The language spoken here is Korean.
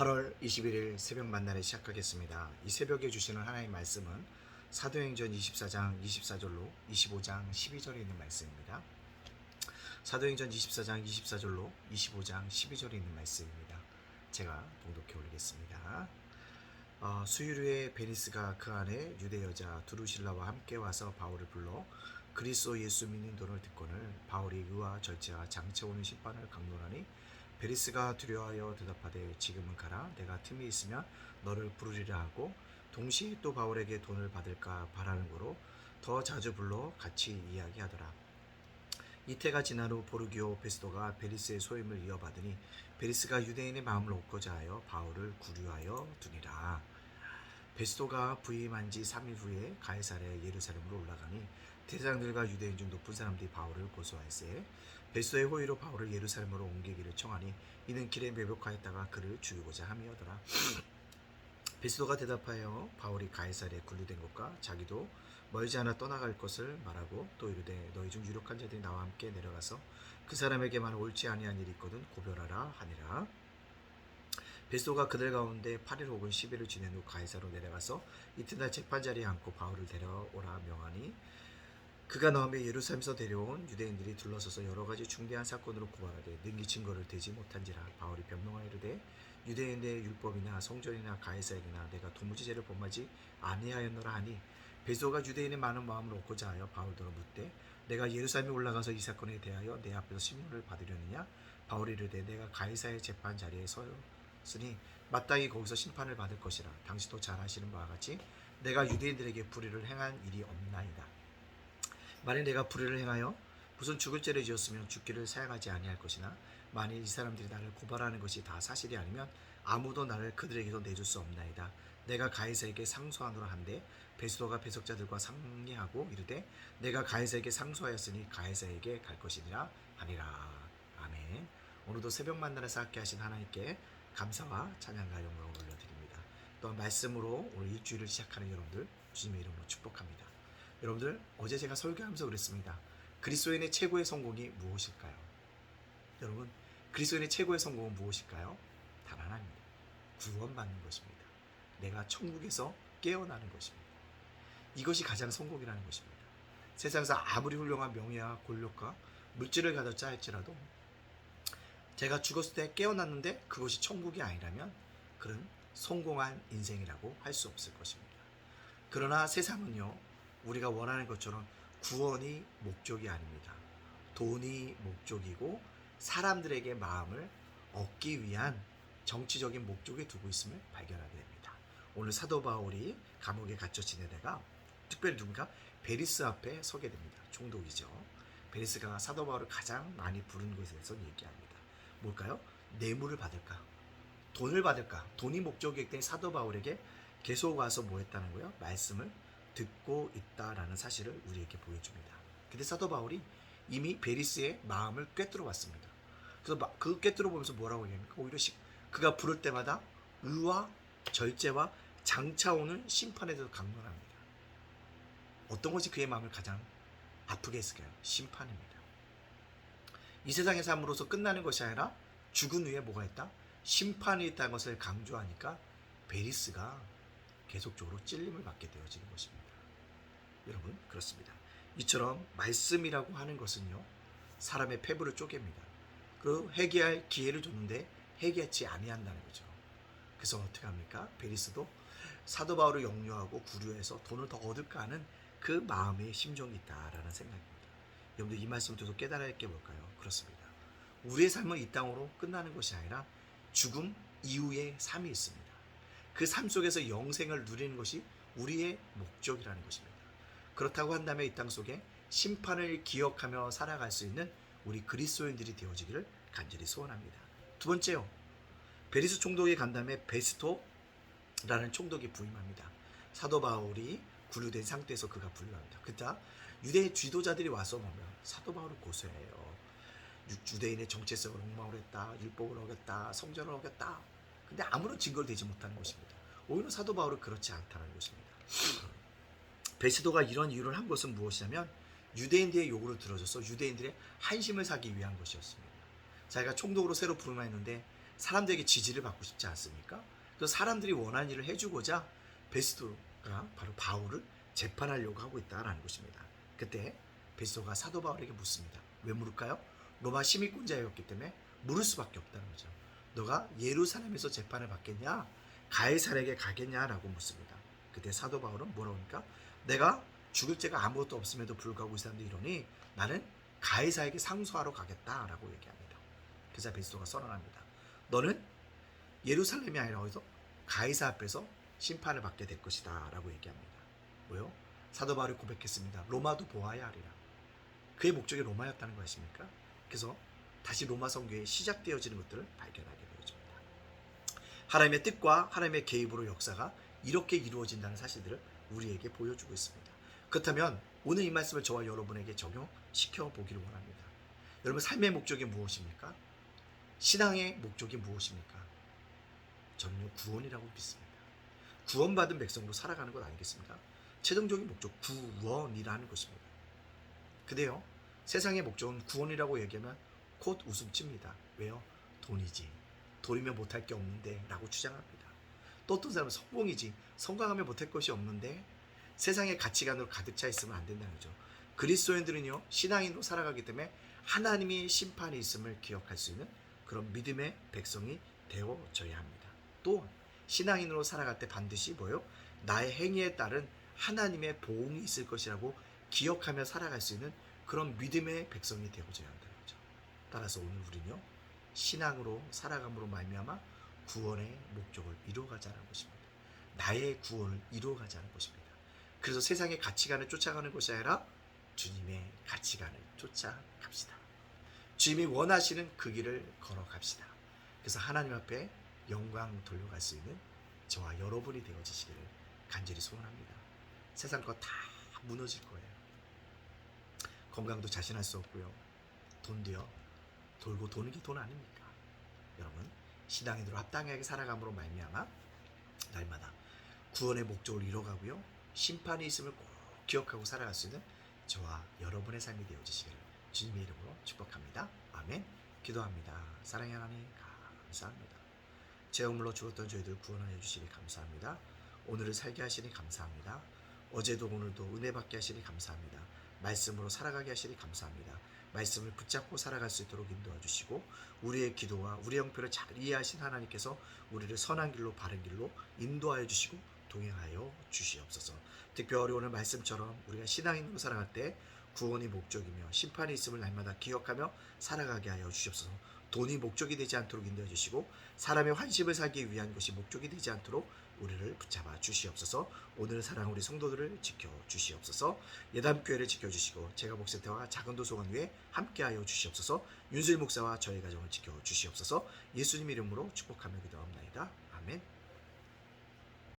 8월 21일 새벽 만나를 시작하겠습니다. 이 새벽에 주시는 하나님의 말씀은 사도행전 24장 24절로 25장 12절에 있는 말씀입니다. 사도행전 24장 24절로 25장 12절에 있는 말씀입니다. 제가 봉독해 올리겠습니다. 수유류의 베니스가 그 안에 유대 여자 두루실라와 함께 와서 바울을 불러 그리스도 예수 믿는 도를 듣거늘 바울이 의와 절제와 장차 오는 심판을 강론하니 베리스가 두려워하여 대답하되 지금은 가라 내가 틈이 있으면 너를 부르리라 하고 동시에 또 바울에게 돈을 받을까 바라는 거로 더 자주 불러 같이 이야기하더라. 이태가 지난 후 보르기오 베스도가 베리스의 소임을 이어받으니 베리스가 유대인의 마음을 얻고자 하여 바울을 구류하여 두니라. 베스도가 부임한 지 3일 후에 가이사랴 예루살렘으로 올라가니 대장들과 유대인 중 높은 사람들이 바울을 고소할세 베스도의 호의로 바울을 예루살렘으로 옮기기를 청하니 이는 길에 매복하였다가 그를 죽이고자 함이었더라. 베스도가 대답하여 바울이 가이사랴에 군류된 것과 자기도 멀지 않아 떠나갈 것을 말하고 또 이르되 너희 중 유력한 자들이 나와 함께 내려가서 그 사람에게만 옳지 아니한 일이 있거든 고별하라 하니라. 베스도가 그들 가운데 8일 혹은 10일을 지낸 후 가이사로 내려가서 이튿날 재판자리에 앉고 바울을 데려오라 명하니 그가 나오며 예루살렘에서 데려온 유대인들이 둘러서서 여러 가지 중대한 사건으로 고발하되 능히 증거를 대지 못한지라. 바울이 변명하여 이르되 유대인의 율법이나 성전이나 가이사에게나 내가 도무지 죄를 범하지 아니하였노라 하니 베스도가 유대인의 많은 마음을 얻고자 하여 바울더러 묻되 내가 예루살렘에 올라가서 이 사건에 대하여 내 앞에서 심문을 받으려느냐. 바울이 이르되 내가 가이사의 재판 자리에 서였으니 마땅히 거기서 심판을 받을 것이라. 당신도 잘 아시는 바와 같이 내가 유대인들에게 불의를 행한 일이 없나이다. 만일 내가 불의를 행하여 무슨 죽을 죄를 지었으면 죽기를 사양하지 아니할 것이나 만일 이 사람들이 나를 고발하는 것이 다 사실이 아니면 아무도 나를 그들에게도 내줄 수 없나이다. 내가 가이사에게 상소하노라 한데 베스도가 배석자들과 상의하고 이르되 내가 가이사에게 상소하였으니 가이사에게 갈 것이니라 하니라. 아멘. 오늘도 새벽 만나에서 함께 하신 하나님께 감사와 찬양과 영광을 올려드립니다. 또한 말씀으로 오늘 일주일을 시작하는 여러분들 주님의 이름으로 축복합니다. 여러분들 어제 제가 설교하면서 그랬습니다. 그리스도인의 최고의 성공이 무엇일까요? 여러분 그리스도인의 최고의 성공은 무엇일까요? 단 하나입니다. 구원받는 것입니다. 내가 천국에서 깨어나는 것입니다. 이것이 가장 성공이라는 것입니다. 세상에서 아무리 훌륭한 명예와 권력과 물질을 가졌자 할지라도 제가 죽었을 때 깨어났는데 그것이 천국이 아니라면 그는 성공한 인생이라고 할 수 없을 것입니다. 그러나 세상은요 우리가 원하는 것처럼 구원이 목적이 아닙니다. 돈이 목적이고 사람들에게 마음을 얻기 위한 정치적인 목적에 두고 있음을 발견하게 됩니다. 오늘 사도 바울이 감옥에 갇혀 지내다가 특별히 누군가 베리스 앞에 서게 됩니다. 총독이죠. 베리스가 사도 바울을 가장 많이 부른 것에 대해서 얘기합니다. 뭘까요? 뇌물을 받을까? 돈을 받을까? 돈이 목적이기 때문에 사도 바울에게 계속 와서 뭐 했다는 거예요? 말씀을 듣고 있다라는 사실을 우리에게 보여줍니다. 근데 사도 바울이 이미 베리스의 마음을 꿰뚫어 왔습니다. 그래서 그 꿰뚫어 보면서 뭐라고 얘기합니까? 오히려 그가 부를 때마다 의와 절제와 장차 오는 심판에 대해서 강론합니다. 어떤 것이 그의 마음을 가장 아프게 했을까요? 심판입니다. 이 세상의 삶으로서 끝나는 것이 아니라 죽은 후에 뭐가 있다? 심판이 있다는 것을 강조하니까 베리스가 계속적으로 찔림을 받게 되어지는 것입니다. 여러분 그렇습니다. 이처럼 말씀이라고 하는 것은요 사람의 폐부를 쪼갭니다. 그리고 회개할 기회를 줬는데 회개하지 아니한다는 거죠. 그래서 어떻게 합니까? 베리스도 사도 바울을 역류하고 구류해서 돈을 더 얻을까 하는 그 마음의 심정이 있다라는 생각입니다. 여러분들 이 말씀을 통해서 깨달아야 할 게 뭘까요? 그렇습니다. 우리의 삶은 이 땅으로 끝나는 것이 아니라 죽음 이후의 삶이 있습니다. 그 삶 속에서 영생을 누리는 것이 우리의 목적이라는 것입니다. 그렇다고 한다면 이 땅 속에 심판을 기억하며 살아갈 수 있는 우리 그리스도인들이 되어지기를 간절히 소원합니다. 두 번째요. 베리스 총독이 간 다음에 베스토라는 총독이 부임합니다. 사도 바울이 구류된 상태에서 그가 분류합니다. 그때 유대 지도자들이 와서 보면 사도 바울을 고소해요. 유대인의 정체성을 옹망을 했다. 율법을 어겼다. 성전을 어겼다. 근데 아무런 증거를 대지 못하는 것입니다. 오히려 사도 바울은 그렇지 않다는 것입니다. 베스도가 이런 이유를 한 것은 무엇이냐면 유대인들의 요구를 들어줘서 유대인들의 한심을 사기 위한 것이었습니다. 자기가 총독으로 새로 부름했는데 사람들에게 지지를 받고 싶지 않습니까? 그래서 사람들이 원하는 일을 해주고자 베스도가 바로 바울을 재판하려고 하고 있다라는 것입니다. 그때 베스도가 사도 바울에게 묻습니다. 왜 물을까요? 로마 시민권자였기 때문에 물을 수밖에 없다는 거죠. 너가 예루살렘에서 재판을 받겠냐? 가이사르에게 가겠냐라고 묻습니다. 그때 사도 바울은 뭐라고 합니까? 내가 죽을 죄가 아무것도 없음에도 불구하고 이 사람들이 이러니 나는 가이사에게 상소하러 가겠다라고 얘기합니다. 그래서 베스도가 선언합니다. 너는 예루살렘이 아니라 어디서? 가이사 앞에서 심판을 받게 될 것이다 라고 얘기합니다. 뭐요? 사도 바울이 고백했습니다. 로마도 보아야 하리라. 그의 목적이 로마였다는 거 아십니까? 그래서 다시 로마 선교에 시작되어지는 것들을 발견하게 되어집니다. 하나님의 뜻과 하나님의 개입으로 역사가 이렇게 이루어진다는 사실들을 우리에게 보여주고 있습니다. 그렇다면 오늘 이 말씀을 저와 여러분에게 적용시켜 보기를 원합니다. 여러분 삶의 목적이 무엇입니까? 신앙의 목적이 무엇입니까? 저는요 구원이라고 믿습니다. 구원받은 백성으로 살아가는 것 아니겠습니까? 최종적인 목적 구원이라는 것입니다. 근데요 세상의 목적은 구원이라고 얘기하면 곧 웃음칩니다. 왜요? 돈이지. 돈이면 못할 게 없는데 라고 주장합니다. 또 어떤 사람은 성공이지. 성공하면 못할 것이 없는데 세상의 가치관으로 가득 차 있으면 안 된다는 거죠. 그리스도인들은요 신앙인으로 살아가기 때문에 하나님의 심판이 있음을 기억할 수 있는 그런 믿음의 백성이 되어져야 합니다. 또 신앙인으로 살아갈 때 반드시 뭐요? 나의 행위에 따른 하나님의 보응이 있을 것이라고 기억하며 살아갈 수 있는 그런 믿음의 백성이 되어져야 한다는 거죠. 따라서 오늘 우리는요 신앙으로 살아감으로 말미암아 구원의 목적을 이루어가자는 것입니다. 나의 구원을 이루어가자는 것입니다. 그래서 세상의 가치관을 쫓아가는 것이 아니라 주님의 가치관을 쫓아갑시다. 주님이 원하시는 그 길을 걸어갑시다. 그래서 하나님 앞에 영광 돌려갈 수 있는 저와 여러분이 되어지시기를 간절히 소원합니다. 세상 거 다 무너질 거예요. 건강도 자신할 수 없고요. 돈도요. 돌고 도는 게 돈 아닙니까? 여러분 신앙인으로 합당하게 살아감으로 말미암아 날마다 구원의 목적을 이뤄가고요. 심판이 있음을 꼭 기억하고 살아갈 수 있는 저와 여러분의 삶이 되어지시기를 주님의 이름으로 축복합니다. 아멘. 기도합니다. 사랑의 하나님 감사합니다. 죄업물로 죽었던 저희들 구원하여 주시니 감사합니다. 오늘을 살게 하시니 감사합니다. 어제도 오늘도 은혜 받게 하시니 감사합니다. 말씀으로 살아가게 하시니 감사합니다. 말씀을 붙잡고 살아갈 수 있도록 인도해 주시고 우리의 기도와 우리의 형편을 잘 이해하신 하나님께서 우리를 선한 길로 바른 길로 인도하여 주시고 동행하여 주시옵소서. 특별히 오늘 말씀처럼 우리가 신앙인으로 살아갈 때 구원이 목적이며 심판이 있음을 날마다 기억하며 살아가게 하여 주시옵소서. 돈이 목적이 되지 않도록 인도해 주시고 사람의 환심을 사기 위한 것이 목적이 되지 않도록 우리를 붙잡아 주시옵소서. 오늘 사랑 우리 성도들을 지켜 주시옵소서. 예담교회를 지켜 주시고 제가 목센터와 작은 도서관 위에 함께하여 주시옵소서. 윤수일 목사와 저희 가정을 지켜 주시옵소서. 예수님 이름으로 축복하며 기도합니다. 아멘.